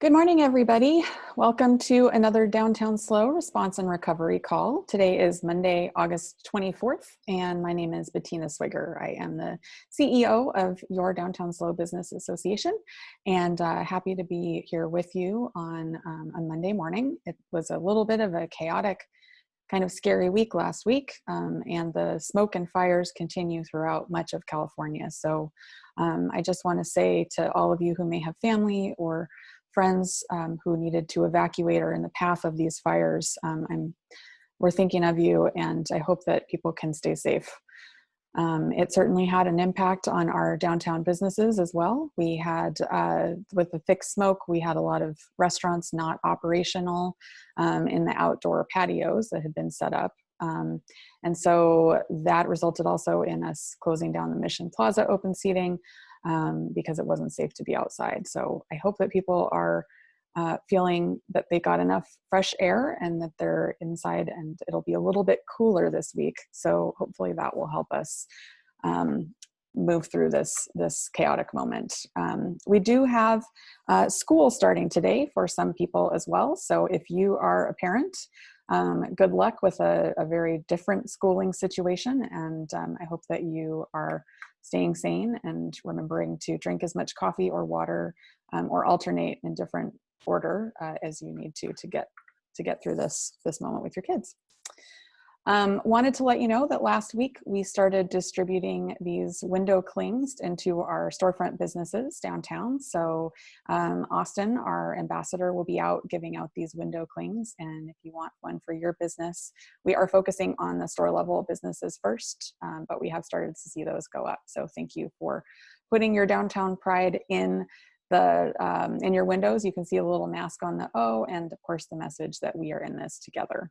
Good morning, everybody. Welcome to another Downtown SLO Response and Recovery call. Today is Monday, August 24th, and my name is Bettina Swigger. I am the CEO of your Downtown SLO Business Association, and happy to be here with you on Monday morning. It was a little bit of a chaotic, kind of scary week last week, and the smoke and fires continue throughout much of California. So I just want to say to all of you who may have family or friends who needed to evacuate or in the path of these fires, we're thinking of you, and I hope that people can stay safe. It certainly had an impact on our downtown businesses as well. We had, with the thick smoke, we had a lot of restaurants not operational in the outdoor patios that had been set up. And so that resulted also in us closing down the Mission Plaza open seating because it wasn't safe to be outside. So I hope that people are feeling that they got enough fresh air and that they're inside, and it'll be a little bit cooler this week. So hopefully that will help us move through this chaotic moment. We do have school starting today for some people as well. So if you are a parent, good luck with a very different schooling situation. And I hope that you are staying sane and remembering to drink as much coffee or water or alternate in different order as you need to get through this moment with your kids. Wanted to let you know that last week we started distributing these window clings into our storefront businesses downtown. So Austin, our ambassador, will be out giving out these window clings. And if you want one for your business, we are focusing on the store level businesses first, but we have started to see those go up. So thank you for putting your downtown pride in your windows. You can see a little mask on the O, and of course the message that we are in this together.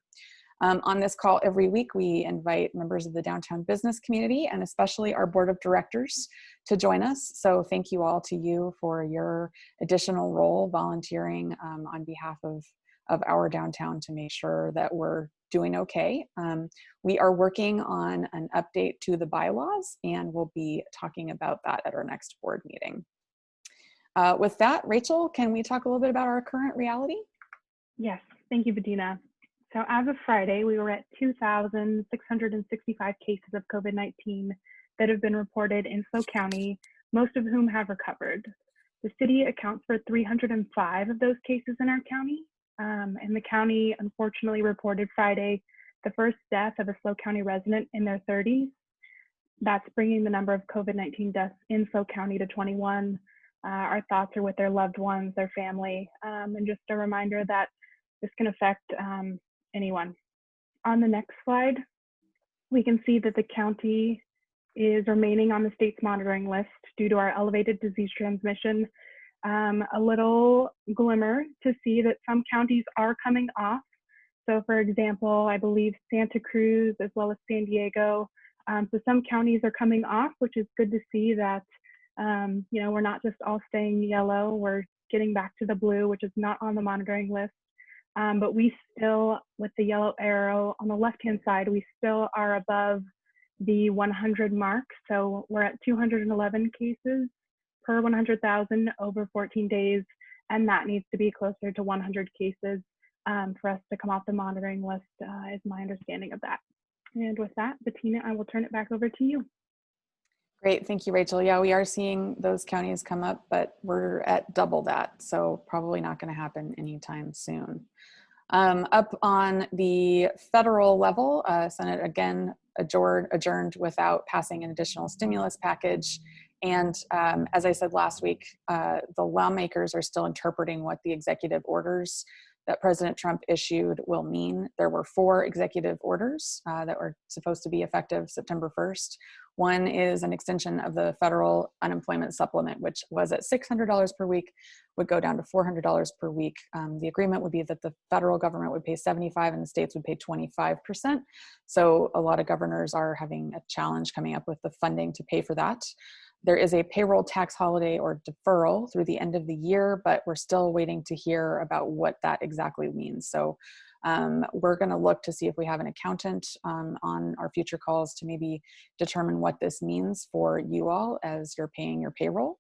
On this call every week, we invite members of the downtown business community and especially our board of directors to join us. So thank you all to you for your additional role volunteering on behalf of our downtown to make sure that we're doing okay. We are working on an update to the bylaws, and we'll be talking about that at our next board meeting. With that, Rachel, can we talk a little bit about our current reality? Yes, thank you, Bettina. So as of Friday, we were at 2,665 cases of COVID-19 that have been reported in SLO County, most of whom have recovered. The city accounts for 305 of those cases in our county, and the county unfortunately reported Friday the first death of a SLO County resident in their 30s. That's bringing the number of COVID-19 deaths in SLO County to 21. Our thoughts are with their loved ones, their family, and just a reminder that this can affect anyone. On the next slide, we can see that the county is remaining on the state's monitoring list due to our elevated disease transmission. A little glimmer to see that some counties are coming off. So for example, I believe Santa Cruz as well as San Diego. So some counties are coming off, which is good to see that we're not just all staying yellow, we're getting back to the blue, which is not on the monitoring list. But we still, with the yellow arrow on the left-hand side, we still are above the 100 mark. So we're at 211 cases per 100,000 over 14 days, and that needs to be closer to 100 cases for us to come off the monitoring list, is my understanding of that. And with that, Bettina, I will turn it back over to you. Great, thank you, Rachel. Yeah, we are seeing those counties come up, but we're at double that, so probably not going to happen anytime soon. Up on the federal level, Senate again adjourned without passing an additional stimulus package. And as I said last week, the lawmakers are still interpreting what the executive orders that President Trump issued will mean. There were 4 executive orders that were supposed to be effective September 1st. One is an extension of the federal unemployment supplement, which was at $600 per week, would go down to $400 per week. The agreement would be that the federal government would pay 75% and the states would pay 25%. So a lot of governors are having a challenge coming up with the funding to pay for that. There is a payroll tax holiday or deferral through the end of the year, but we're still waiting to hear about what that exactly means. So We're going to look to see if we have an accountant on our future calls to maybe determine what this means for you all as you're paying your payroll.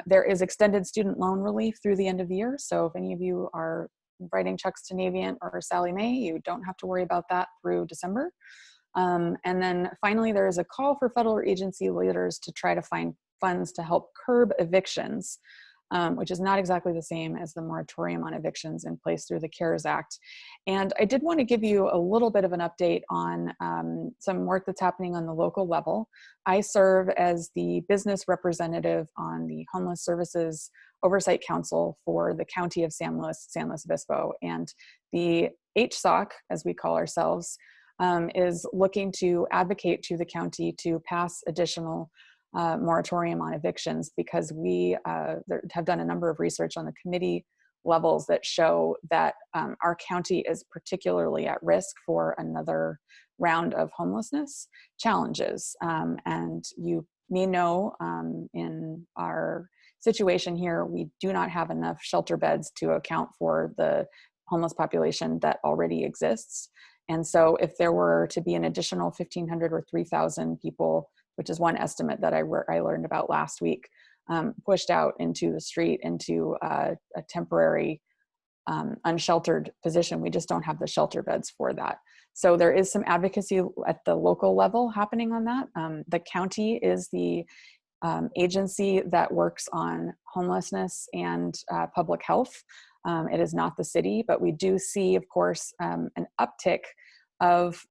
There is extended student loan relief through the end of the year. So if any of you are writing checks to Navient or Sallie Mae, you don't have to worry about that through December. And then finally, there is a call for federal agency leaders to try to find funds to help curb evictions, which is not exactly the same as the moratorium on evictions in place through the CARES Act. And I did want to give you a little bit of an update on some work that's happening on the local level. I serve as the business representative on the Homeless Services Oversight Council for the County of San Luis Obispo. And the HSOC, as we call ourselves, is looking to advocate to the county to pass additional moratorium on evictions, because we have done a number of research on the committee levels that show that our county is particularly at risk for another round of homelessness challenges. And you may know in our situation here, we do not have enough shelter beds to account for the homeless population that already exists. And so if there were to be an additional 1,500 or 3,000 people, which is one estimate that I learned about last week, pushed out into the street, into a temporary unsheltered position, we just don't have the shelter beds for that. So there is some advocacy at the local level happening on that. The county is the agency that works on homelessness and public health. It is not the city, but we do see, of course, an uptick of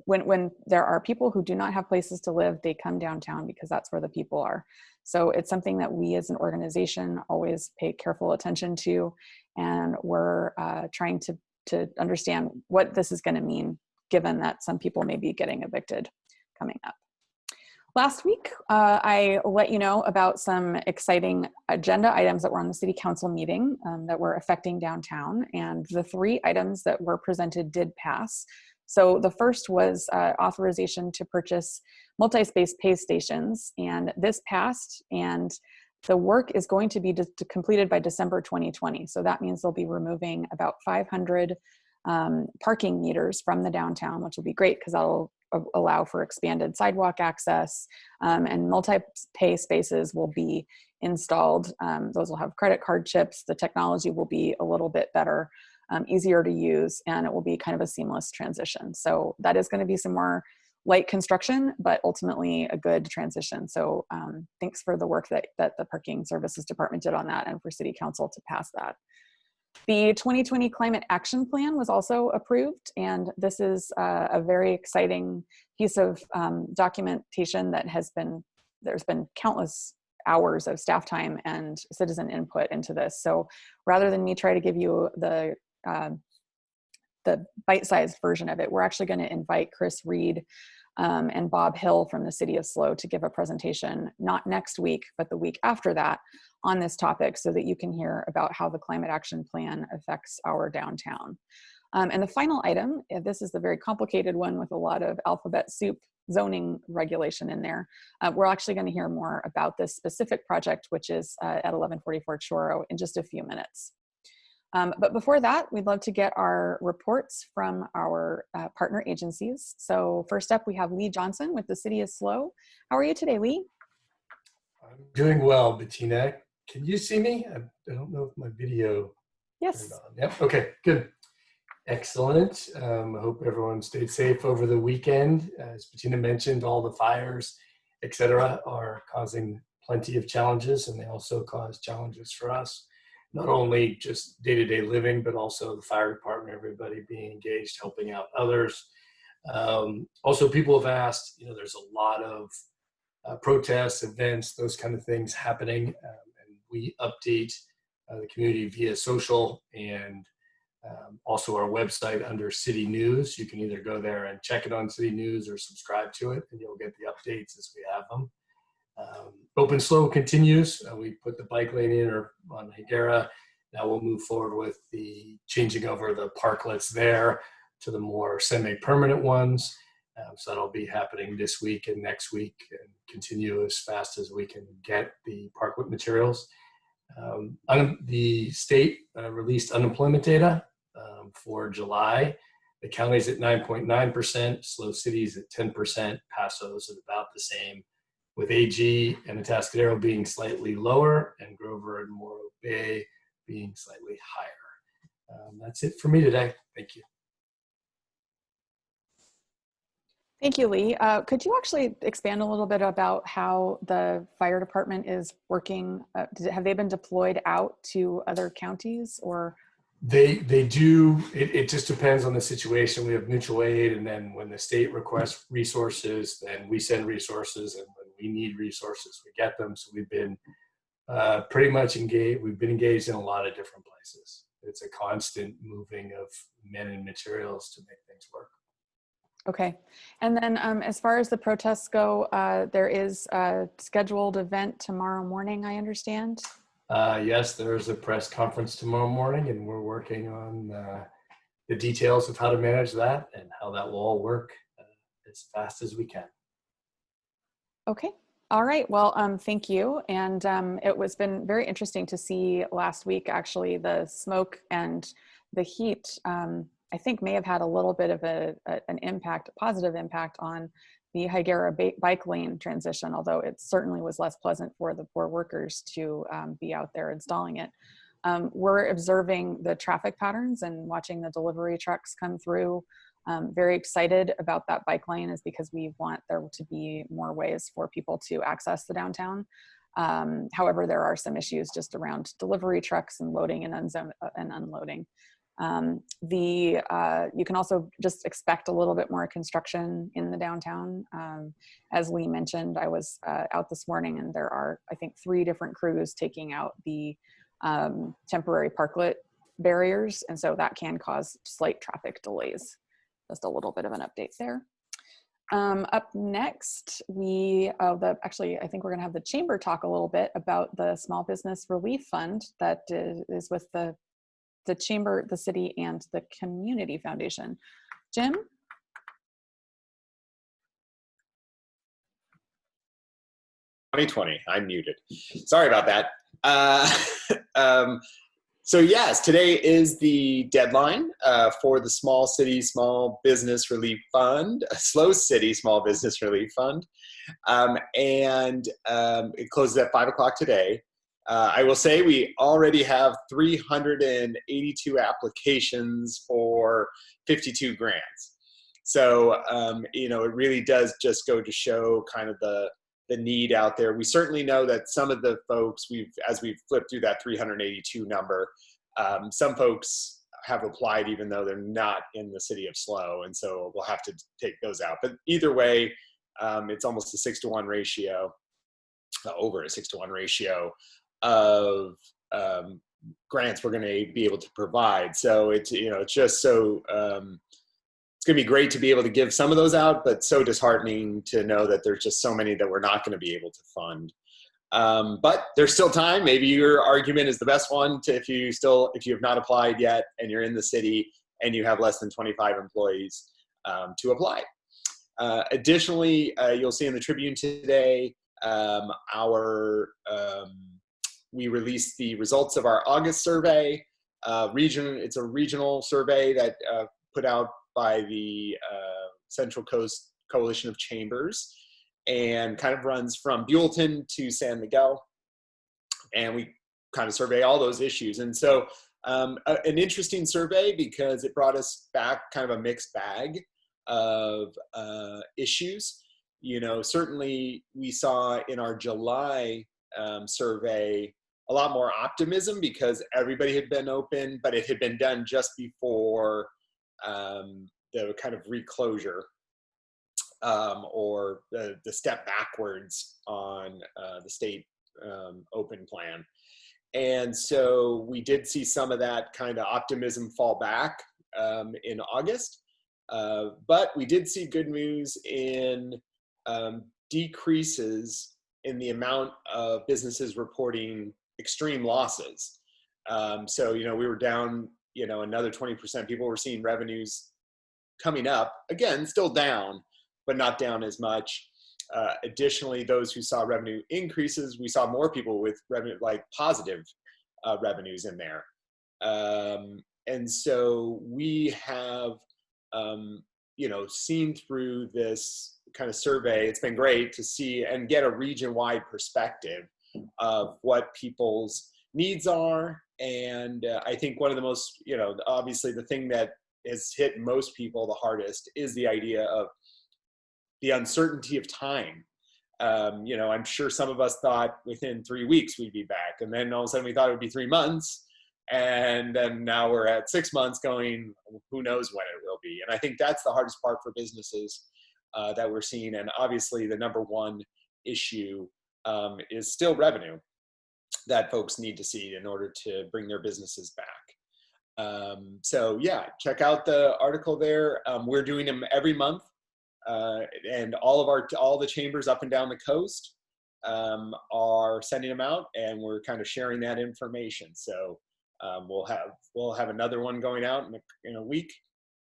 when there are people who do not have places to live, they come downtown because that's where the people are. So it's something that we as an organization always pay careful attention to, and we're trying to understand what this is going to mean, given that some people may be getting evicted coming up. Last week, I let you know about some exciting agenda items that were on the city council meeting that were affecting downtown, and the 3 items that were presented did pass. So the first was authorization to purchase multi-space pay stations, and this passed, and the work is going to be completed by December 2020. So that means they'll be removing about 500 parking meters from the downtown, which will be great because that'll allow for expanded sidewalk access, and multi-pay spaces will be installed. Those will have credit card chips. The technology will be a little bit better, easier to use, and it will be kind of a seamless transition. So that is going to be some more light construction, but ultimately a good transition. So thanks for the work that the Parking Services Department did on that, and for City Council to pass that. The 2020 Climate Action Plan was also approved, and this is a very exciting piece of documentation that there's been countless hours of staff time and citizen input into this. So rather than me try to give you the bite-sized version of it, we're actually going to invite Chris Reed and Bob Hill from the city of SLO to give a presentation, not next week, but the week after that, on this topic, so that you can hear about how the Climate Action Plan affects our downtown. And the final item, this is the very complicated one with a lot of alphabet soup zoning regulation in there. We're actually going to hear more about this specific project, which is at 1144 Choro, in just a few minutes. But before that, we'd love to get our reports from our partner agencies. So first up, we have Lee Johnson with the City of SLO. How are you today, Lee? I'm doing well, Bettina. Can you see me? I don't know if my video Yes. turned on. Yep. Okay, good. Excellent. I hope everyone stayed safe over the weekend. As Bettina mentioned, all the fires, etc., are causing plenty of challenges, and they also cause challenges for us. Not only just day-to-day living, but also the fire department, everybody being engaged, helping out others. Also, people have asked, there's a lot of protests, events, those kind of things happening. And we update the community via social and also our website under City News. You can either go there and check it on City News or subscribe to it, and you'll get the updates as we have them. Open Slow continues. We put the bike lane in on Higuera. Now we'll move forward with the changing over the parklets there to the more semi-permanent ones. So that'll be happening this week and next week, and continue as fast as we can get the parklet materials. The state released unemployment data for July. The county's at 9.9%, SLO cities at 10%, Paso's at about the same, with AG and Atascadero being slightly lower and Grover and Morro Bay being slightly higher. That's it for me today. Thank you. Thank you, Lee. Could you actually expand a little bit about how the fire department is working? Have they been deployed out to other counties, or? They do. It just depends on the situation. We have mutual aid, and then when the state requests resources, then we send resources, and when we need resources, we get them. So we've been pretty much engaged. We've been engaged in a lot of different places. It's a constant moving of men and materials to make things work. Okay. And then as far as the protests go, there is a scheduled event tomorrow morning, I understand. Yes, there is a press conference tomorrow morning, and we're working on the details of how to manage that and how that will all work as fast as we can. Okay. All right. Well, thank you. And it was been very interesting to see last week, actually, the smoke and the heat, I think may have had a little bit of an impact, a positive impact on the Higuera bike lane transition, although it certainly was less pleasant for the poor workers to be out there installing it. We're observing the traffic patterns and watching the delivery trucks come through. Very excited about that bike lane is because we want there to be more ways for people to access the downtown. However, there are some issues just around delivery trucks and loading and unloading. You can also just expect a little bit more construction in the downtown. As Lee mentioned, I was out this morning, and there are, I think, 3 different crews taking out the temporary parklet barriers, and so that can cause slight traffic delays. Just a little bit of an update there. Up next, actually, I think we're going to have the chamber talk a little bit about the Small Business Relief Fund that is with the chamber, the city, and the community foundation. Jim? 2020, I'm muted. Sorry about that. So yes, today is the deadline for the Small City Small Business Relief Fund, SLO City Small Business Relief Fund. It closes at 5 o'clock today. I will say we already have 382 applications for 52 grants. So, it really does just go to show kind of the need out there. We certainly know that some of the folks as we've flipped through that 382 number, some folks have applied even though they're not in the city of SLO. And so we'll have to take those out. But either way, it's almost a 6-to-1 ratio, over a 6-to-1 ratio of grants we're going to be able to provide. So it's just so it's going to be great to be able to give some of those out, but so disheartening to know that there's just so many that we're not going to be able to fund. But there's still time. Maybe your argument is the best one if you have not applied yet and you're in the city and you have less than 25 employees to apply. Additionally, you'll see in the Tribune today, we released the results of our August survey. It's a regional survey that put out by the Central Coast Coalition of Chambers, and kind of runs from Buellton to San Miguel. And we kind of survey all those issues. And so an interesting survey because it brought us back kind of a mixed bag of issues. Certainly we saw in our July survey a lot more optimism because everybody had been open, but it had been done just before the kind of reclosure or the step backwards on the state open plan. And so we did see some of that kind of optimism fall back in August. But we did see good news in decreases in the amount of businesses reporting extreme losses. So, we were down, another 20%. People were seeing revenues coming up, again, still down, but not down as much. Additionally, those who saw revenue increases, we saw more people with revenue, like positive revenues in there. And so we have, seen through this kind of survey. It's been great to see and get a region-wide perspective of what people's needs are. And I think one of the most, obviously the thing that has hit most people the hardest is the idea of the uncertainty of time. I'm sure some of us thought within 3 weeks we'd be back, and then all of a sudden we thought it would be 3 months, and then now we're at 6 months going, who knows when it will be. And I think that's the hardest part for businesses that we're seeing. And obviously the number one issue is still revenue that folks need to see in order to bring their businesses back. So yeah, check out the article there. We're doing them every month. And all the chambers up and down the coast are sending them out, and we're kind of sharing that information. So we'll have another one going out in a week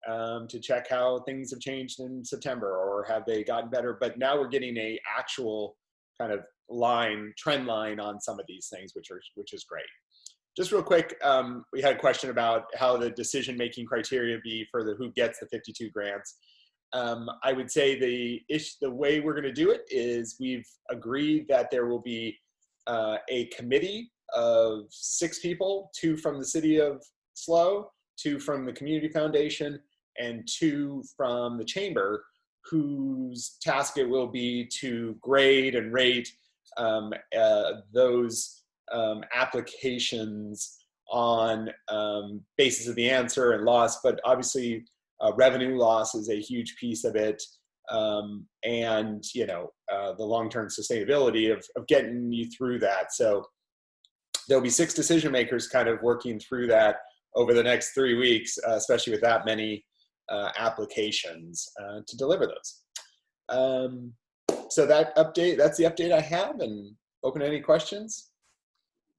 to check how things have changed in September, or have they gotten better. But now we're getting a actual kind of trend line on some of these things, which is great. Just real quick, we had a question about how the decision-making criteria be for who gets the 52 grants. I would say the way we're going to do it is we've agreed that there will be a committee of 6 people, 2 from the city of SLO, 2 from the community foundation, and 2 from the chamber, whose task it will be to grade and rate those applications on basis of the answer and loss. But obviously revenue loss is a huge piece of it, and the long-term sustainability of getting you through that. So there'll be 6 decision makers kind of working through that over the next 3 weeks, especially with that many applications to deliver those. So that's the update I have, and open to any questions.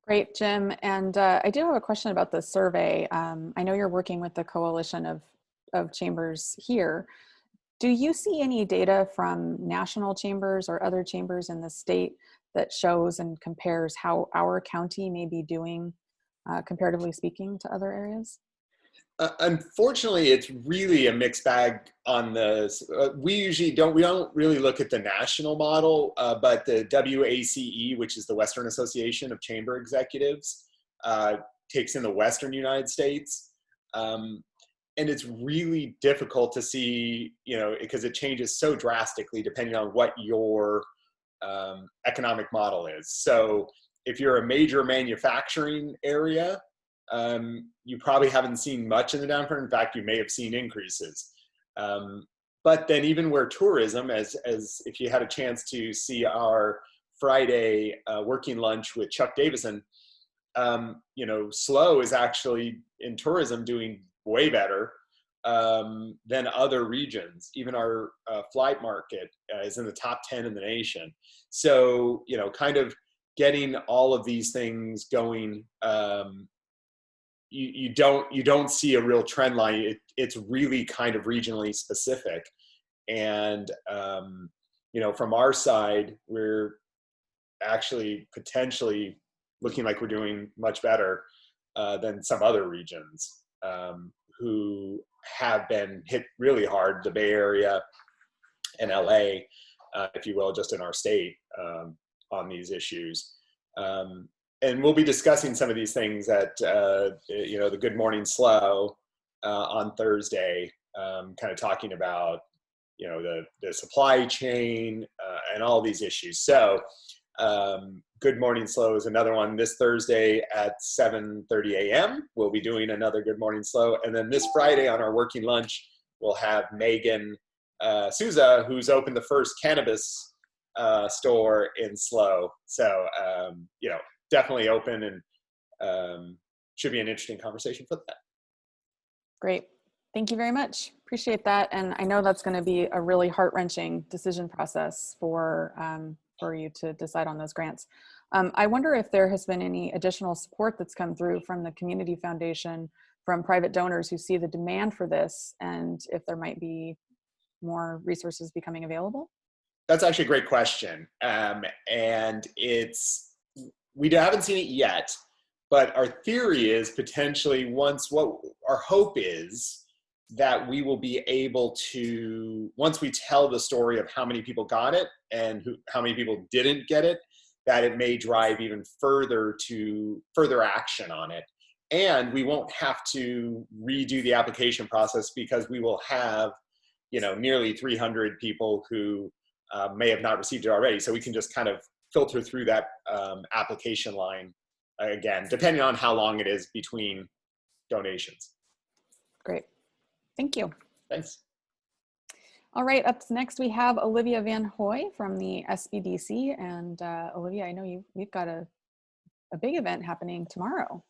Great, Jim. And I do have a question about the survey. I know you're working with the coalition of chambers here. Do you see any data from national chambers or other chambers in the state that shows and compares how our county may be doing, comparatively speaking, to other areas? Unfortunately, it's really a mixed bag on this. We don't really look at the national model, but the WACE, which is the Western Association of Chamber Executives, takes in the Western United States. And it's really difficult to see, because it changes so drastically depending on what your economic model is. So if you're a major manufacturing area, you probably haven't seen much in the downturn. In fact, you may have seen increases. But then even where tourism, as if you had a chance to see our Friday working lunch with Chuck Davison, SLO is actually in tourism doing way better than other regions. Even our flight market is in the top 10 in the nation. So, kind of getting all of these things going, you don't see a real trend line. It's really kind of regionally specific. And, from our side, we're actually potentially looking like we're doing much better than some other regions who have been hit really hard, the Bay Area and LA, if you will, just in our state on these issues. And we'll be discussing some of these things at, the Good Morning SLO on Thursday, kind of talking about, the supply chain and all these issues. So Good Morning SLO is another one this Thursday at 7:30 a.m. We'll be doing another Good Morning SLO. And then this Friday on our working lunch, we'll have Megan Souza, who's opened the first cannabis store in SLO. So, definitely open, and should be an interesting conversation for that. Great. Thank you very much. Appreciate that. And I know that's going to be a really heart-wrenching decision process for you to decide on those grants. I wonder if there has been any additional support that's come through from the Community Foundation, from private donors who see the demand for this, and if there might be more resources becoming available? That's actually a great question. And we haven't seen it yet, But our theory is potentially what our hope is that we will be able to, once we tell the story of how many people got it and how many people didn't get it, that it may drive even further action on it. And we won't have to redo the application process because we will have, nearly 300 people who may have not received it already. So we can just kind of filter through that application line again, depending on how long it is between donations. Great. Thank you. Thanks. All right, up next we have Olivia Van Hoy from the SBDC. And Olivia, I know we've got a big event happening tomorrow.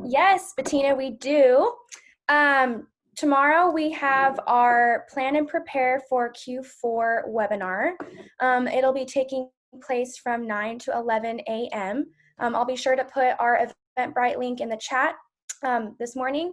Yes, Bettina, we do. Tomorrow we have our Plan and Prepare for Q4 webinar. It'll be taking place from 9 to 11 a.m. I'll be sure to put our Eventbrite link in the chat this morning.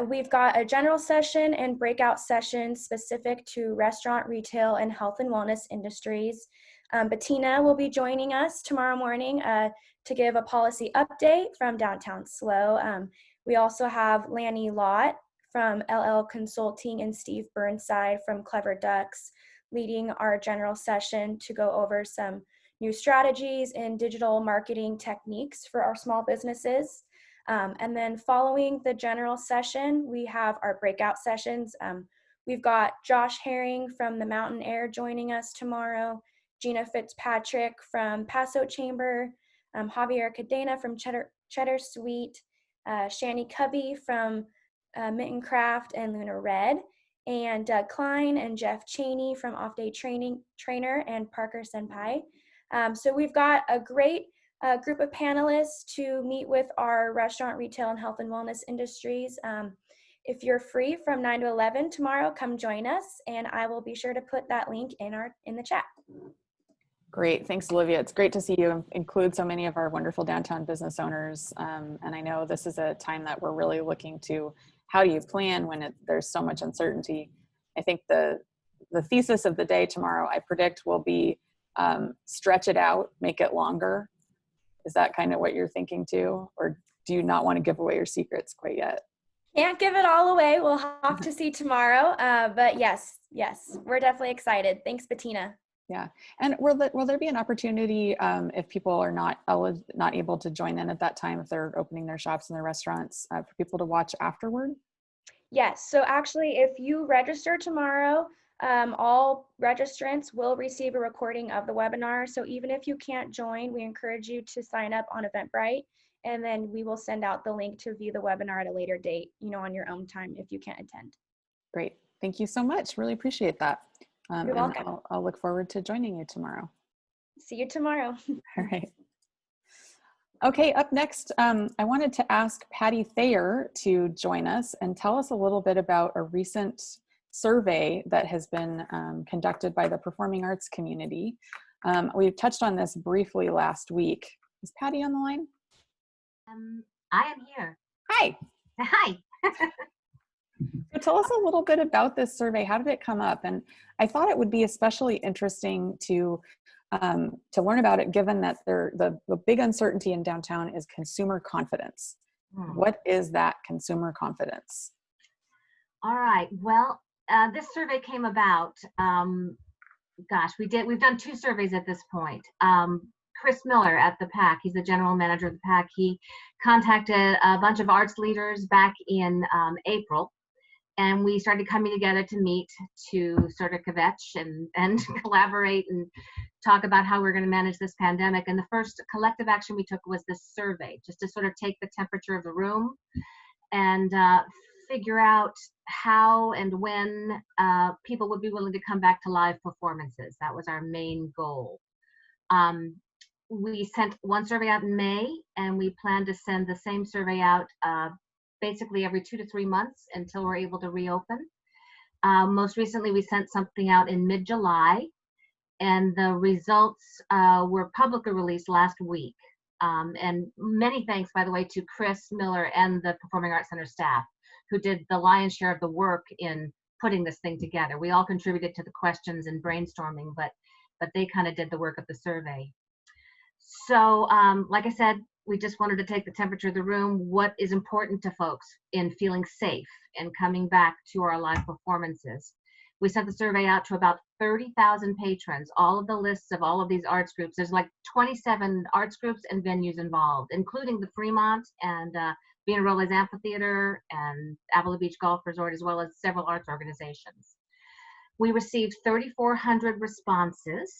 We've got a general session and breakout sessions specific to restaurant, retail, and health and wellness industries. Bettina will be joining us tomorrow morning to give a policy update from Downtown SLO. We also have Lanny Lott from LL Consulting and Steve Burnside from Clever Ducks leading our general session to go over some new strategies and digital marketing techniques for our small businesses. And then following the general session, we have our breakout sessions. We've got Josh Herring from the Mountain Air joining us tomorrow, Gina Fitzpatrick from Paso Chamber, Javier Cadena from Cheddar Sweet, Shani Cubby from Mitten Craft and Luna Red, and Doug Klein and Jeff Cheney from Off Day Trainer and Parker Senpai. So we've got a great group of panelists to meet with our restaurant, retail, and health and wellness industries. If you're free from 9 to 11 tomorrow, come join us, and I will be sure to put that link in the chat. Great, thanks Olivia. It's great to see you include so many of our wonderful downtown business owners. And I know this is a time that we're really looking to how do you plan when there's so much uncertainty. I think the thesis of the day tomorrow, I predict, will be stretch it out, make it longer. Is that kind of what you're thinking too? Or do you not want to give away your secrets quite yet? Can't give it all away. We'll have to see tomorrow. But yes, we're definitely excited. Thanks, Bettina. Yeah, and will there be an opportunity if people are not able to join in at that time, if they're opening their shops and their restaurants, for people to watch afterward? Yes, so actually if you register tomorrow, all registrants will receive a recording of the webinar. So even if you can't join, we encourage you to sign up on Eventbrite, and then we will send out the link to view the webinar at a later date, on your own time if you can't attend. Great, thank you so much. Really appreciate that. You're welcome. I'll look forward to joining you tomorrow. See you tomorrow. All right. Okay, up next, I wanted to ask Patty Thayer to join us and tell us a little bit about a recent survey that has been conducted by the performing arts community. We touched on this briefly last week. Is Patty on the line? I am here. Hi. Hi. So tell us a little bit about this survey. How did it come up? And I thought it would be especially interesting to learn about it, given that the big uncertainty in downtown is consumer confidence. What is that consumer confidence? All right. Well, this survey came about. We've done 2 surveys at this point. Chris Miller at the PAC, he's the general manager of the PAC. He contacted a bunch of arts leaders back in April. And we started coming together to meet to sort of kvetch and collaborate and talk about how we're going to manage this pandemic. And the first collective action we took was this survey, just to sort of take the temperature of the room and figure out how and when people would be willing to come back to live performances. That was our main goal. We sent one survey out in May, and we plan to send the same survey out basically every 2 to 3 months until we're able to reopen. Most recently, we sent something out in mid-July, and the results were publicly released last week. And many thanks, by the way, to Chris Miller and the Performing Arts Center staff, who did the lion's share of the work in putting this thing together. We all contributed to the questions and brainstorming, but they kind of did the work of the survey. So like I said, we just wanted to take the temperature of the room. What is important to folks in feeling safe and coming back to our live performances? We sent the survey out to about 30,000 patrons, all of the lists of all of these arts groups. There's like 27 arts groups and venues involved, including the Fremont and Villaroles Amphitheater and Avila Beach Golf Resort, as well as several arts organizations. We received 3,400 responses.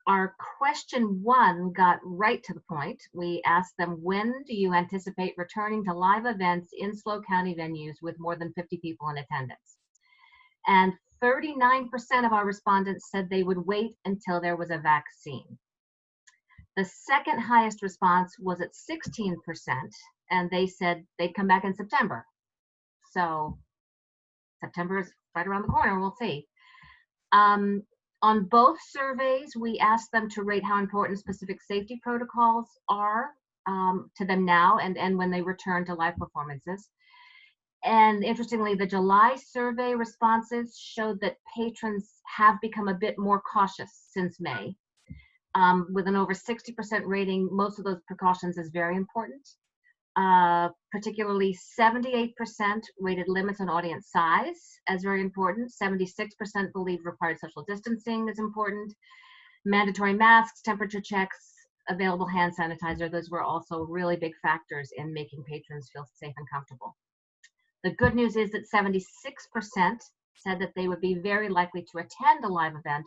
Our question 1 got right to the point. We asked them, when do you anticipate returning to live events in SLO County venues with more than 50 people in attendance? And 39% of our respondents said they would wait until there was a vaccine. The second highest response was at 16%, and they said they'd come back in September. So September is right around the corner, we'll see. On both surveys, we asked them to rate how important specific safety protocols are to them now and when they return to live performances. And interestingly, the July survey responses showed that patrons have become a bit more cautious since May. With an over 60% rating, most of those precautions is very important. Particularly 78% rated limits on audience size as very important. 76% believe required social distancing is important. Mandatory masks, temperature checks, available hand sanitizer, those were also really big factors in making patrons feel safe and comfortable. The good news is that 76% said that they would be very likely to attend a live event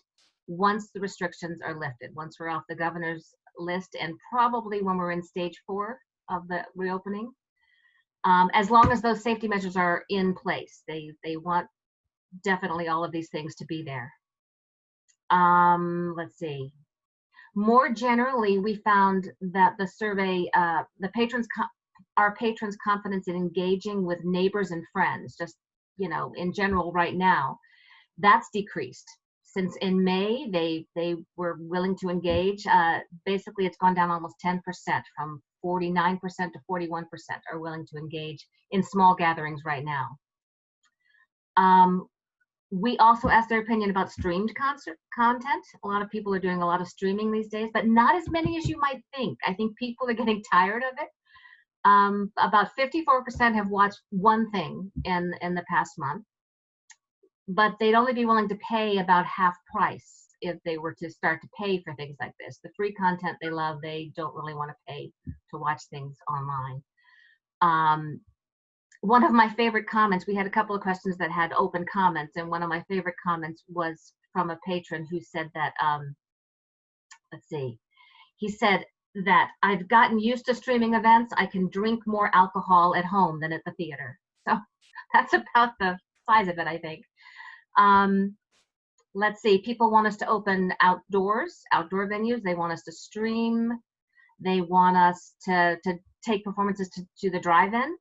once the restrictions are lifted, once we're off the governor's list, and probably when we're in stage 4 of the reopening, as long as those safety measures are in place. They want definitely all of these things to be there. Let's see. More generally, we found that the survey, our patrons' confidence in engaging with neighbors and friends, just, you know, in general right now, that's decreased. Since in May, they were willing to engage. Basically, it's gone down almost 10%, from 49% to 41% are willing to engage in small gatherings right now. We also asked their opinion about streamed concert content. A lot of people are doing a lot of streaming these days, but not as many as you might think. I think people are getting tired of it. About 54% have watched one thing in the past month, but they'd only be willing to pay about half price if they were to start to pay for things like this. The free content they love, they don't really want to pay to watch things online. One of my favorite comments, we had a couple of questions that had open comments, and one of my favorite comments was from a patron who said that, let's see, he said that I've gotten used to streaming events. I can drink more alcohol at home than at the theater. So that's about the size of it, I think. Let's see, people want us to open outdoor venues. They want us to stream. They want us to take performances to the drive-in.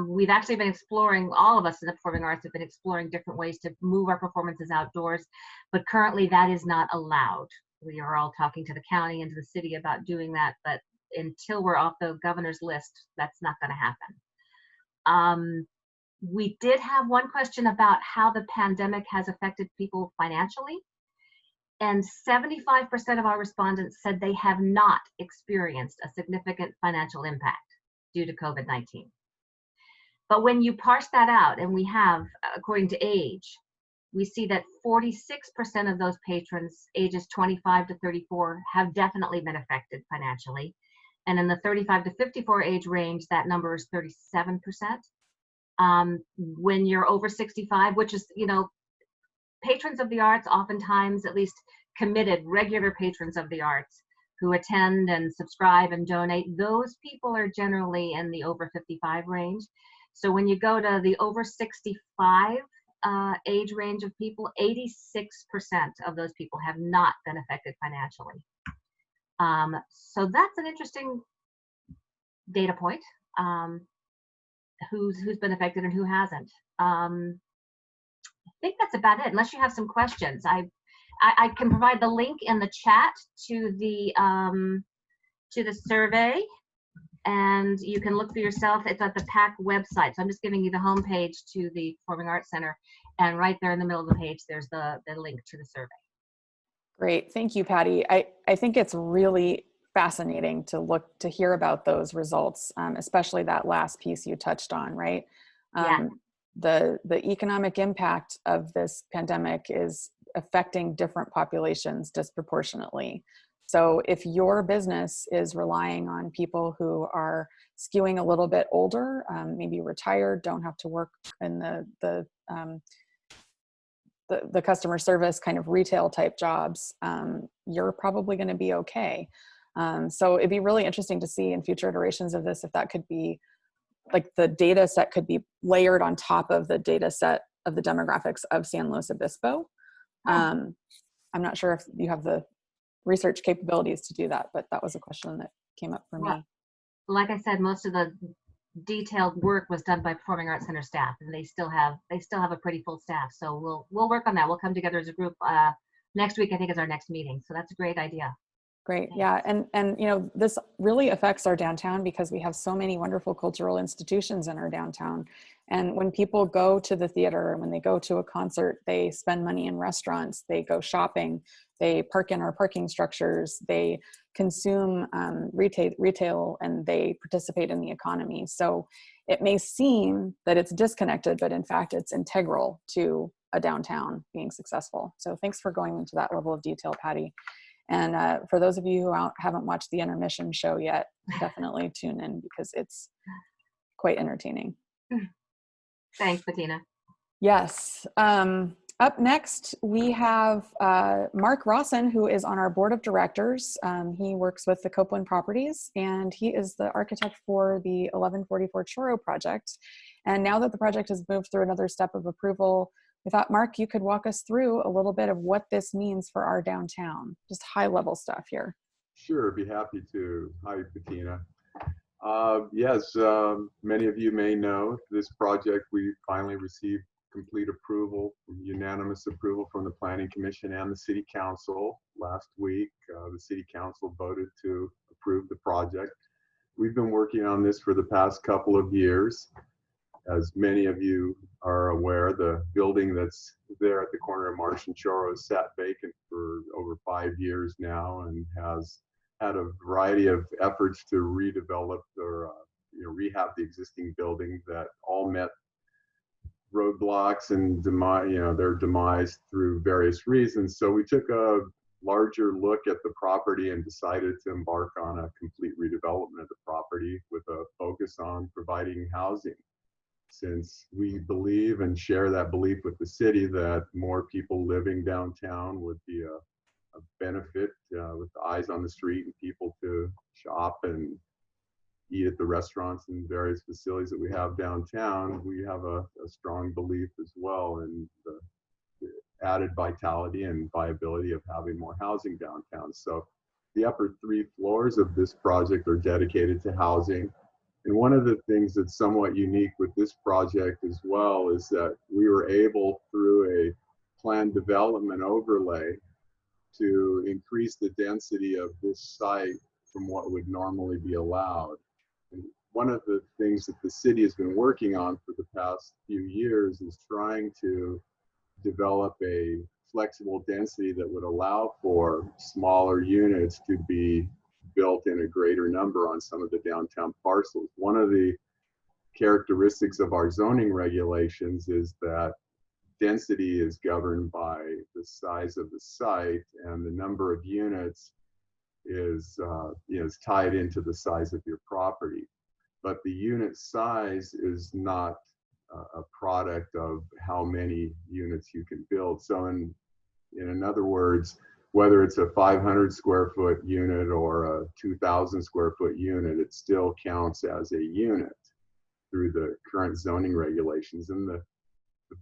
We've actually been exploring, all of us in the performing arts have been exploring different ways to move our performances outdoors, but currently that is not allowed. We are all talking to the county and to the city about doing that, but until we're off the governor's list, that's not going to happen. We did have one question about how the pandemic has affected people financially, and 75% of our respondents said they have not experienced a significant financial impact due to COVID-19. But when you parse that out, and we have, according to age, we see that 46% of those patrons ages 25 to 34 have definitely been affected financially. And in the 35 to 54 age range, that number is 37%. When you're over 65, which is, you know, patrons of the arts, oftentimes at least committed, regular patrons of the arts who attend and subscribe and donate, those people are generally in the over 55 range. So when you go to the over 65 age range of people, 86% of those people have not been affected financially. So that's an interesting data point. Who's been affected and who hasn't. I think that's about it, unless you have some questions. I can provide the link in the chat to the survey, and you can look for yourself. It's at the PAC website. So I'm just giving you the homepage to the Performing Arts Center, and right there in the middle of the page, there's the link to the survey. Great, thank you, Patty. I think it's really fascinating to hear about those results, especially that last piece you touched on, right? Yeah. The economic impact of this pandemic is affecting different populations disproportionately. So if your business is relying on people who are skewing a little bit older, maybe retired, don't have to work in the customer service kind of retail type jobs, you're probably going to be okay. So it'd be really interesting to see in future iterations of this if that could be, like, the data set could be layered on top of the data set of the demographics of San Luis Obispo. I'm not sure if you have the research capabilities to do that, but that was a question that came up for me. Like I said, most of the detailed work was done by Performing Arts Center staff, and they still have a pretty full staff. So we'll work on that. We'll come together as a group next week. I think is our next meeting. So that's a great idea. Great. Yeah. And this really affects our downtown because we have so many wonderful cultural institutions in our downtown. And when people go to the theater, when they go to a concert, they spend money in restaurants, they go shopping, they park in our parking structures, they consume retail, and they participate in the economy. So it may seem that it's disconnected, but in fact, it's integral to a downtown being successful. So thanks for going into that level of detail, Patty. And for those of you who haven't watched the intermission show yet, definitely tune in because it's quite entertaining. Thanks, Bettina. Yes. Up next, we have Mark Rawson, who is on our board of directors. He works with the Copeland Properties, and he is the architect for the 1144 Choro project. And now that the project has moved through another step of approval, we thought, Mark, you could walk us through a little bit of what this means for our downtown, just high level stuff here. Sure, be happy to. Hi, Bettina. Yes, many of you may know this project. We finally received complete approval, unanimous approval from the Planning Commission and the City Council last week. The City Council voted to approve the project. We've been working on this for the past couple of years. As many of you are aware, the building that's there at the corner of Marsh and Choro has sat vacant for over 5 years now and has had a variety of efforts to redevelop or rehab the existing building that all met roadblocks and their demise through various reasons. So we took a larger look at the property and decided to embark on a complete redevelopment of the property with a focus on providing housing, since we believe and share that belief with the city that more people living downtown would be a benefit, with the eyes on the street and people to shop and eat at the restaurants and various facilities that we have downtown. We have a strong belief as well in the added vitality and viability of having more housing downtown. So the upper 3 floors of this project are dedicated to housing. And one of the things that's somewhat unique with this project as well is that we were able, through a planned development overlay, to increase the density of this site from what would normally be allowed. And one of the things that the city has been working on for the past few years is trying to develop a flexible density that would allow for smaller units to be built in a greater number on some of the downtown parcels. One of the characteristics of our zoning regulations is that density is governed by the size of the site, and the number of units is tied into the size of your property. But the unit size is not a product of how many units you can build. So in other words, whether it's a 500 square foot unit or a 2,000 square foot unit, it still counts as a unit through the current zoning regulations. And the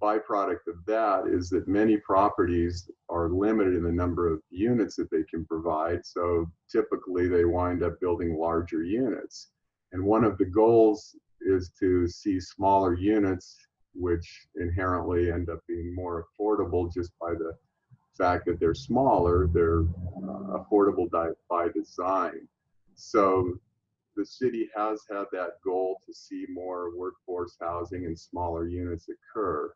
byproduct of that is that many properties are limited in the number of units that they can provide. So typically they wind up building larger units. And one of the goals is to see smaller units, which inherently end up being more affordable just by the fact that they're smaller. They're affordable by design. So the city has had that goal to see more workforce housing and smaller units occur.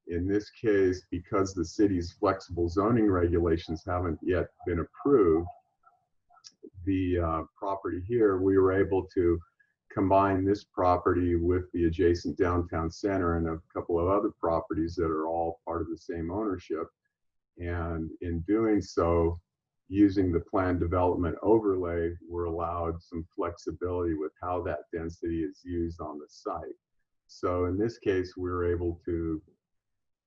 In this case, because the city's flexible zoning regulations haven't yet been approved, the property here, we were able to combine this property with the adjacent downtown center and a couple of other properties that are all part of the same ownership. And in doing so, using the planned development overlay, we're allowed some flexibility with how that density is used on the site. So in this case, we were able to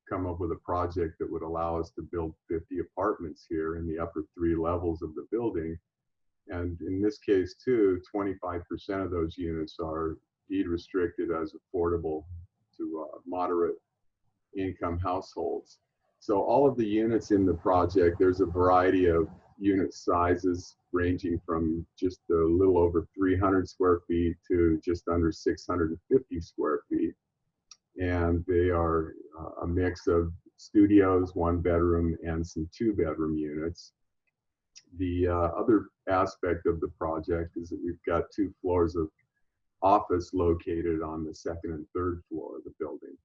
come up with a project that would allow us to build 50 apartments here in the upper 3 levels of the building. And in this case too, 25% of those units are deed restricted as affordable to moderate income households. So all of the units in the project, there's a variety of unit sizes ranging from just a little over 300 square feet to just under 650 square feet. And they are a mix of studios, 1 bedroom, and some 2-bedroom units. The other aspect of the project is that we've got 2 floors of office located on the 2nd and 3rd floor of the building,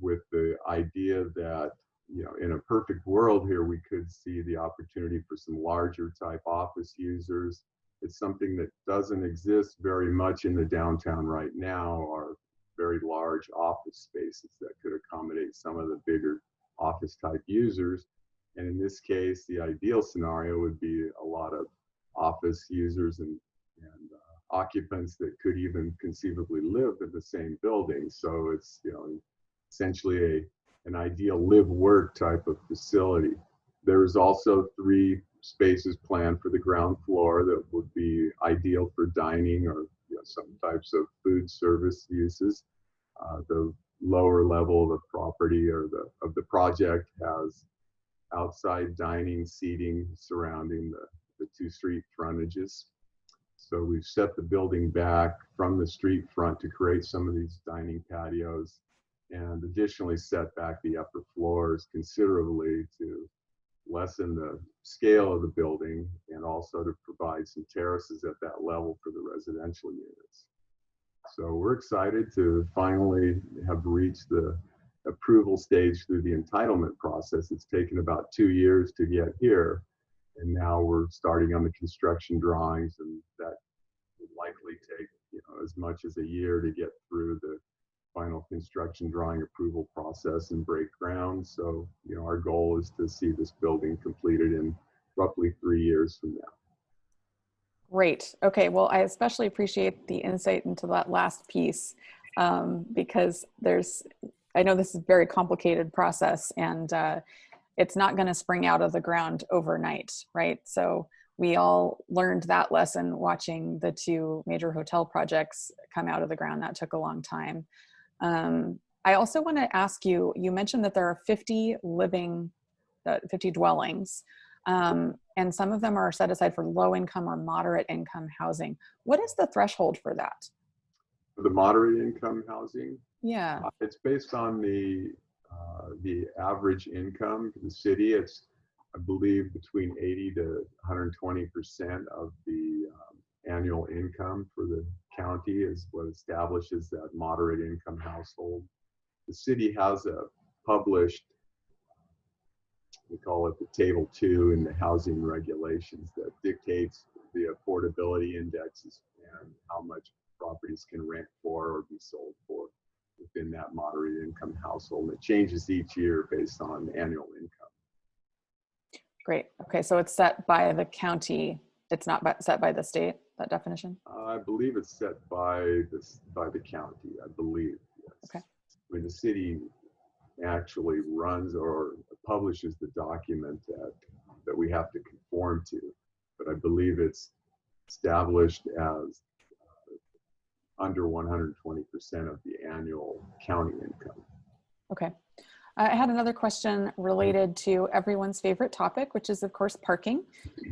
with the idea that, you know, in a perfect world here, we could see the opportunity for some larger type office users. It's something that doesn't exist very much in the downtown right now, are very large office spaces that could accommodate some of the bigger office type users. And in this case, the ideal scenario would be a lot of office users and occupants that could even conceivably live in the same building. So it's, you know, essentially an ideal live-work type of facility. There's also 3 spaces planned for the ground floor that would be ideal for dining or, you know, some types of food service uses. The lower level of the property or of the project has outside dining seating surrounding the 2 street frontages. So we've set the building back from the street front to create some of these dining patios, and additionally set back the upper floors considerably to lessen the scale of the building and also to provide some terraces at that level for the residential units. So we're excited to finally have reached the approval stage through the entitlement process. It's taken about 2 years to get here, and now we're starting on the construction drawings, and that would likely take, you know, as much as a year to get through the final construction drawing approval process and break ground. So, you know, our goal is to see this building completed in roughly 3 years from now. Great. Okay. Well, I especially appreciate the insight into that last piece because I know this is a very complicated process, and it's not going to spring out of the ground overnight, right? So we all learned that lesson watching the 2 major hotel projects come out of the ground. That took a long time. I also want to ask you, you mentioned that there are 50 dwellings, and some of them are set aside for low income or moderate income housing. What is the threshold for that? For the moderate income housing, Yeah. it's based on the average income for the city. It's, I believe, between 80 to 120% of the annual income for the county is what establishes that moderate income household. The city has a published, we call it the Table 2 in the housing regulations, that dictates the affordability indexes and how much properties can rent for or be sold for within that moderate income household. It changes each year based on annual income. Great. Okay. So it's set by the county. It's not set by the state, that definition? I believe it's set by the county, I believe. Yes. Okay. I mean, the city actually runs or publishes the document that we have to conform to, but I believe it's established as under 120% of the annual county income. Okay. I had another question related to everyone's favorite topic, which is, of course, parking.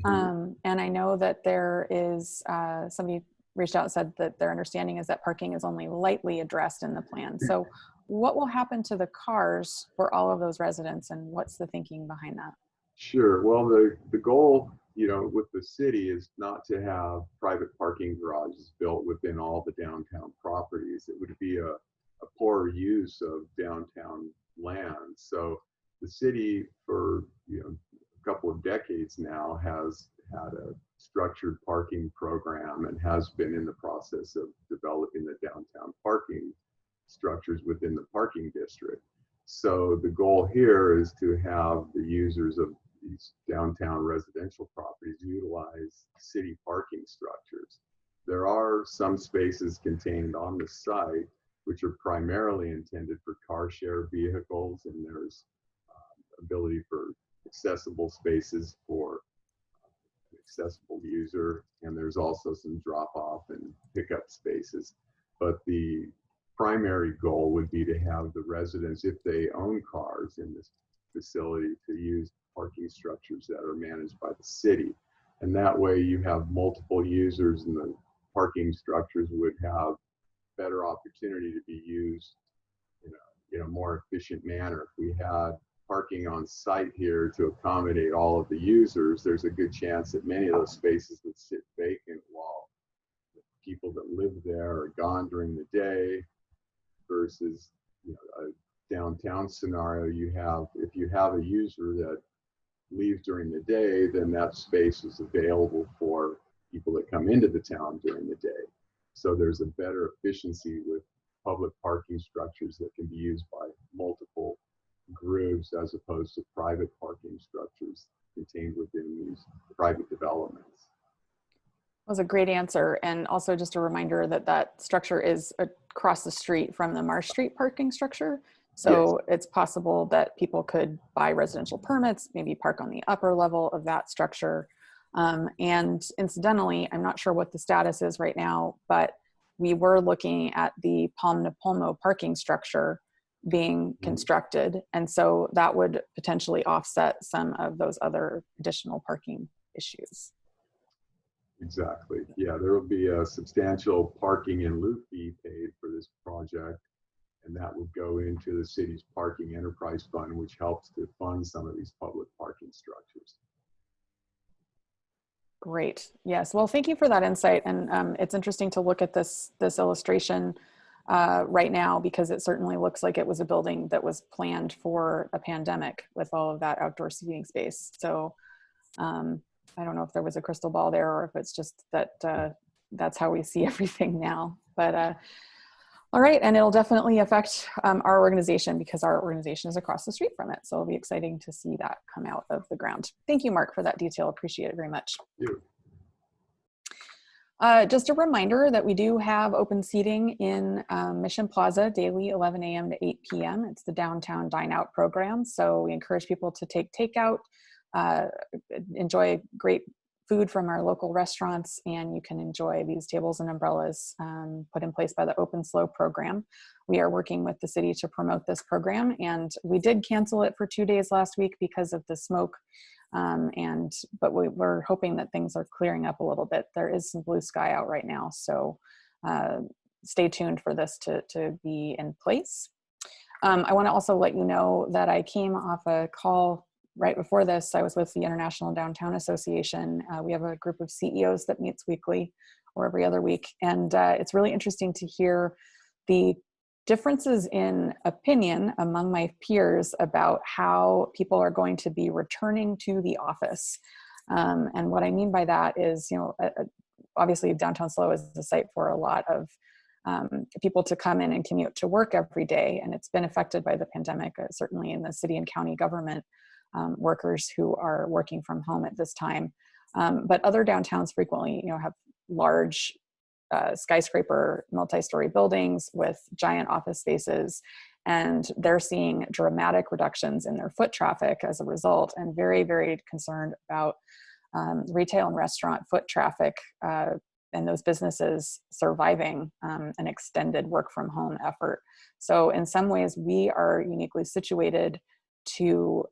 And I know that there is, somebody reached out and said that their understanding is that parking is only lightly addressed in the plan. So what will happen to the cars for all of those residents, and what's the thinking behind that? Sure. Well, the goal, you know, with the city is not to have private parking garages built within all the downtown properties. It would be a poor use of downtown land. So the city, for a couple of decades now, has had a structured parking program and has been in the process of developing the downtown parking structures within the parking district. So the goal here is to have the users of these downtown residential properties utilize city parking structures. There are some spaces contained on the site which are primarily intended for car share vehicles, and there's ability for accessible spaces for accessible user, and there's also some drop-off and pickup spaces. But the primary goal would be to have the residents, if they own cars in this facility, to use parking structures that are managed by the city. And that way you have multiple users, and the parking structures would have better opportunity to be used in a more efficient manner. If we had parking on site here to accommodate all of the users, there's a good chance that many of those spaces would sit vacant while the people that live there are gone during the day, versus a downtown scenario. If you have a user that leaves during the day, then that space is available for people that come into the town during the day. So there's a better efficiency with public parking structures that can be used by multiple groups as opposed to private parking structures contained within these private developments. That was a great answer. And also just a reminder that that structure is across the street from the Marsh Street parking structure. So yes, it's possible that people could buy residential permits, maybe park on the upper level of that structure. And incidentally, I'm not sure what the status is right now, but we were looking at the Palm to Palmo parking structure being constructed. And so that would potentially offset some of those other additional parking issues. Exactly. Yeah, there will be a substantial parking and loop fee paid for this project, and that would go into the city's parking enterprise fund, which helps to fund some of these public parking structures. Great. Yes. Well, thank you for that insight. And it's interesting to look at this illustration right now, because it certainly looks like it was a building that was planned for a pandemic with all of that outdoor seating space. So I don't know if there was a crystal ball there, or if it's just that that's how we see everything now. But all right, and it'll definitely affect our organization, because our organization is across the street from it. So it'll be exciting to see that come out of the ground. Thank you, Mark, for that detail. Appreciate it very much. Thank you. Just a reminder that we do have open seating in Mission Plaza daily, 11 a.m. to 8 p.m. It's the Downtown Dine Out program. So we encourage people to take takeout, enjoy great food from our local restaurants, and you can enjoy these tables and umbrellas put in place by the Open SLO program. We are working with the city to promote this program, and we did cancel it for 2 days last week because of the smoke. But we're hoping that things are clearing up a little bit. There is some blue sky out right now, so stay tuned for this to be in place. I want to also let you know that I came off a call right before this. I was with the International Downtown Association. We have a group of CEOs that meets weekly or every other week, and it's really interesting to hear the differences in opinion among my peers about how people are going to be returning to the office. And what I mean by that is, obviously downtown SLO is the site for a lot of people to come in and commute to work every day, and it's been affected by the pandemic, certainly in the city and county government workers who are working from home at this time. But other downtowns frequently, have large skyscraper multi-story buildings with giant office spaces, and they're seeing dramatic reductions in their foot traffic as a result, and very, very concerned about retail and restaurant foot traffic and those businesses surviving an extended work from home effort. So in some ways, we are uniquely situated to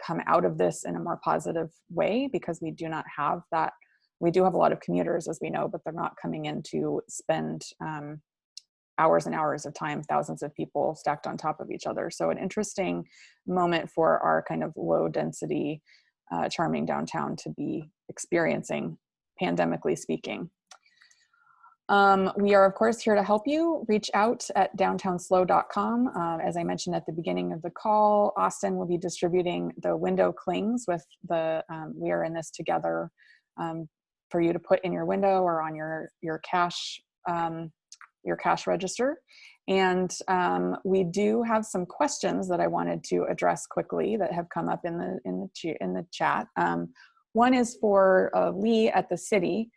come out of this in a more positive way, because we do not have that. We do have a lot of commuters, as we know, but they're not coming in to spend hours and hours of time, thousands of people stacked on top of each other. So an interesting moment for our kind of low density, charming downtown to be experiencing, pandemically speaking. We are, of course, here to help you. Reach out at downtownslo.com. As I mentioned at the beginning of the call, Austin will be distributing the window clings with the We Are In This Together for you to put in your window or on your cash register. And we do have some questions that I wanted to address quickly that have come up in the chat. One is for Lee at the city.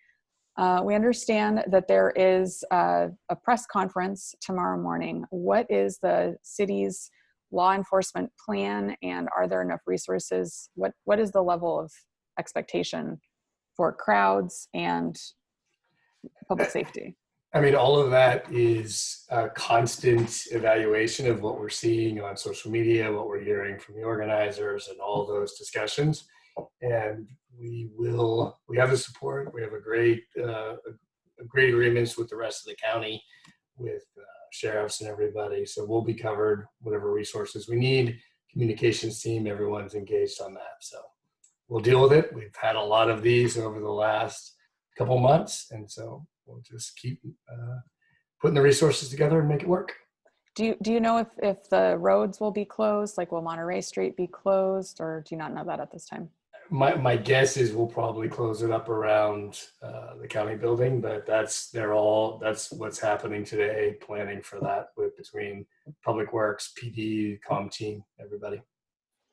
We understand that there is a press conference tomorrow morning. What is the city's law enforcement plan, and are there enough resources? What is the level of expectation for crowds and public safety? I mean, all of that is a constant evaluation of what we're seeing on social media, what we're hearing from the organizers, and all those discussions. And we have the support. We have a great agreements with the rest of the county, with sheriffs and everybody. So we'll be covered, whatever resources we need. Communications team, everyone's engaged on that. So we'll deal with it. We've had a lot of these over the last couple months, and so we'll just keep putting the resources together and make it work. Do you know if the roads will be closed? Like, will Monterey Street be closed, or do you not know that at this time? My guess is we'll probably close it up around the county building, but that's what's happening today, planning for that between Public Works, PD, comm team, everybody.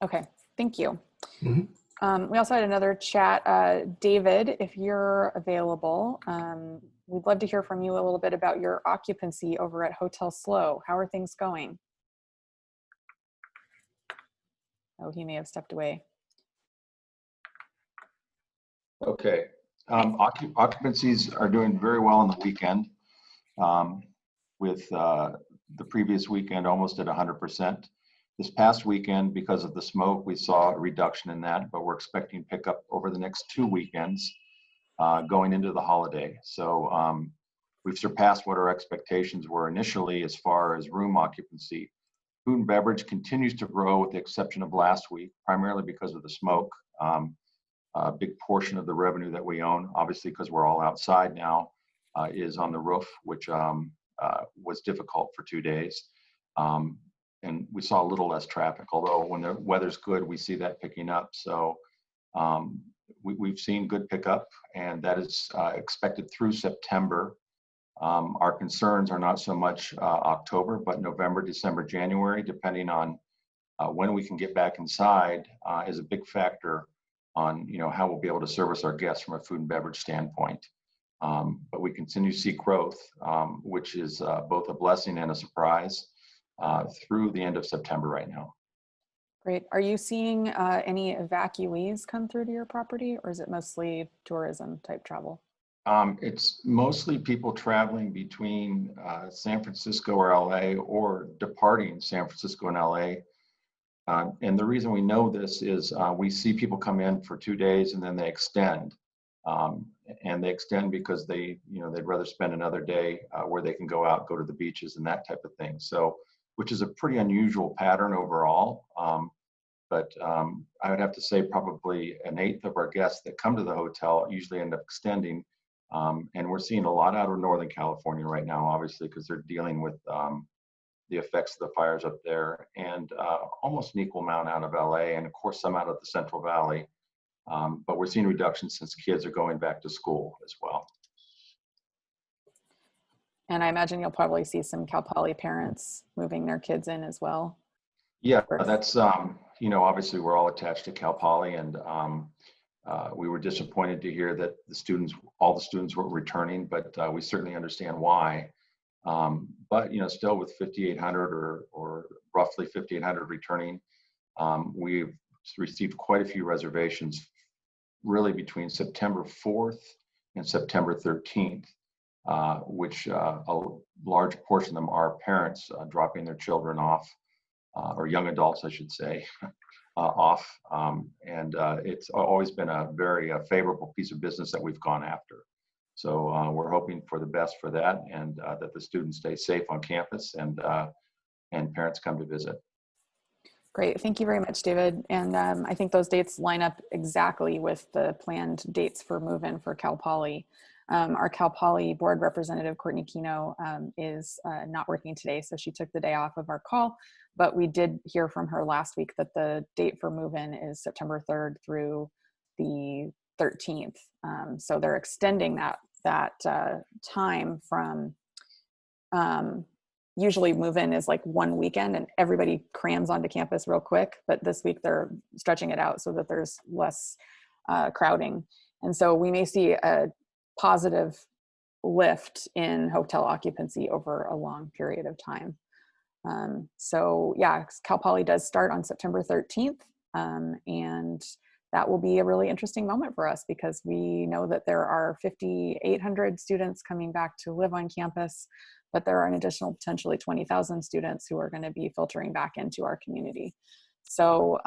Okay, thank you. Mm-hmm. We also had another chat. David, if you're available, we'd love to hear from you a little bit about your occupancy over at Hotel SLO. How are things going? Oh, he may have stepped away. Okay. Occupancies are doing very well on the weekend, with the previous weekend almost at 100%. This past weekend, because of the smoke, we saw a reduction in that, but we're expecting pickup over the next 2 weekends going into the holiday. So we've surpassed what our expectations were initially as far as room occupancy. Food and beverage continues to grow with the exception of last week, primarily because of the smoke. A big portion of the revenue that we own, obviously because we're all outside now, is on the roof, which was difficult for 2 days. And we saw a little less traffic, although when the weather's good, we see that picking up. So we've seen good pickup, and that is expected through September. Our concerns are not so much October, but November, December, January, depending on when we can get back inside, is a big factor on how we'll be able to service our guests from a food and beverage standpoint. But we continue to see growth, which is both a blessing and a surprise through the end of September right now. Great. Are you seeing any evacuees come through to your property, or is it mostly tourism type travel? It's mostly people traveling between San Francisco or LA, or departing San Francisco and LA. And the reason we know this is we see people come in for 2 days and then they extend. And they extend because they'd rather spend another day where they can go out, go to the beaches and that type of thing. So, which is a pretty unusual pattern overall. But I would have to say probably 1/8 of our guests that come to the hotel usually end up extending. And we're seeing a lot out of Northern California right now, obviously, because they're dealing with the effects of the fires up there, and almost an equal amount out of LA, and of course some out of the Central Valley. But we're seeing reductions since kids are going back to school as well. And I imagine you'll probably see some Cal Poly parents moving their kids in as well. Yeah, that's, obviously we're all attached to Cal Poly, and we were disappointed to hear that all the students were returning, but we certainly understand why. But still with 5,800 or roughly 5,800 returning, we've received quite a few reservations really between September 4th and September 13th, which a large portion of them are parents dropping their children off, or young adults, I should say, off. And it's always been a very favorable piece of business that we've gone after. So we're hoping for the best for that, and that the students stay safe on campus, and parents come to visit. Great, thank you very much, David. And I think those dates line up exactly with the planned dates for move-in for Cal Poly. Our Cal Poly board representative, Courtney Kino, is not working today, so she took the day off of our call, but we did hear from her last week that the date for move-in is September 3rd through the 13th. So they're extending that time from, usually move-in is like one weekend and everybody crams onto campus real quick, but this week they're stretching it out so that there's less crowding. And so we may see a positive lift in hotel occupancy over a long period of time. So yeah, Cal Poly does start on September 13th. And that will be a really interesting moment for us because we know that there are 5,800 students coming back to live on campus, but there are an additional potentially 20,000 students who are going to be filtering back into our community. So